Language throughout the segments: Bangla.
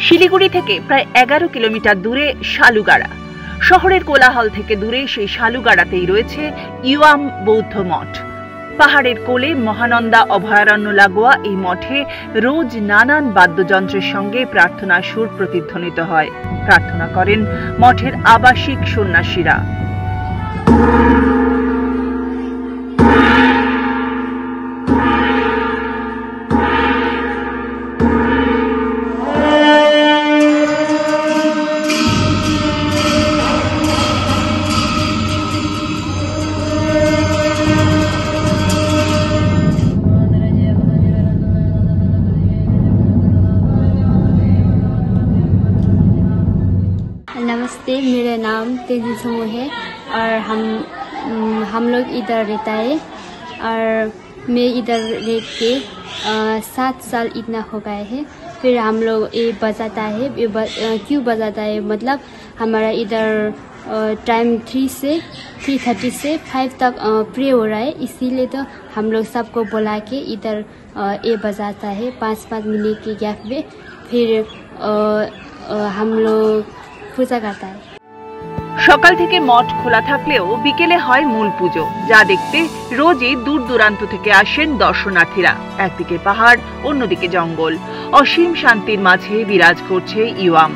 শিলিগুড়ি থেকে প্রায় 11 কিলোমিটার দূরে শালুগাড়া। শহরের কোলাহল থেকে দূরে সেই শালুগাড়াতেই রয়েছে ইওয়াম বৌদ্ধ মঠ। পাহাড়ের কোলে মহানন্দা অভয়ারণ্য লাগোয়া এই মঠে রোজ নানান বাদ্যযন্ত্রের সঙ্গে প্রার্থনার সুর প্রতিধ্বনিত হয়। প্রার্থনা করেন মঠের আবাসিক সন্ন্যাসীরা। नमस्ते, मेरा नाम तेजी समू है और हम लोग इधर रहता है और मैं इधर रह के 7 साल इतना हो गए हैं। फिर हम लोग ये बजाता है, क्यों बजाता है मतलब हमारा इधर टाइम 3:30 से 5 तक प्रे हो रहा है, इसीलिए तो हम लोग सबको बुला के इधर ये बजाता है 5-5 मिनट के गैप में। फिर हम लोग পূজা करता है। সকাল থেকে মঠ খোলা থাকলেও বিকেলে হয় মূল পুজো, যা দেখতে রোজই দূর দূরান্ত থেকে আসেন দর্শনার্থীরা। একদিকে পাহাড়, অন্যদিকে জঙ্গল, অসীম শান্তির মাঝে বিরাজ করছে ইওয়াম।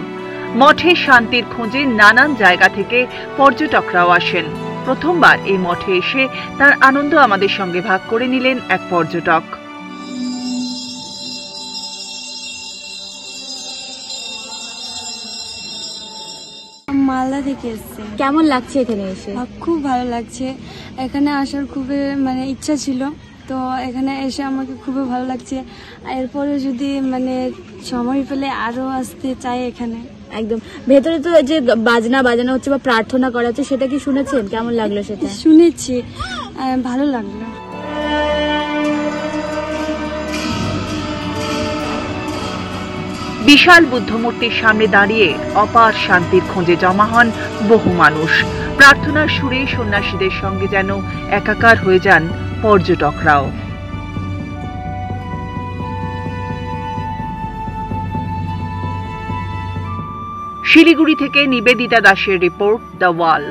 মঠে শান্তির খোঁজে নানান জায়গা থেকে পর্যটকরাও আসেন। প্রথমবার এই মঠে এসে তার আনন্দ আমাদের সঙ্গে ভাগ করে নিলেন এক পর্যটক। মালদা থেকে এসেছে। কেমন লাগছে এখানে এসে? খুব ভালো লাগছে, এখানে আসার খুবই ইচ্ছা ছিল, তো এখানে এসে আমাকে খুবই ভালো লাগছে। এরপরে যদি সময় পেলে আরো আসতে চাই এখানে। একদম। ভেতরে তো যে বাজনা হচ্ছে বা প্রার্থনা করা হচ্ছে, সেটা কি শুনেছেন? কেমন লাগলো সেটা? শুনেছি, ভালো লাগলো। বিশাল বুদ্ধমূর্তির সামনে দাঁড়িয়ে অপার শান্তির খোঁজে জমা হন বহু মানুষ। প্রার্থনার সুরে সন্ন্যাসীদের সঙ্গে যেন একাকার হয়ে যান পর্যটকরাও। শিলিগুড়ি থেকে নিবেদিতা দাসের রিপোর্ট, দ্য ওয়াল।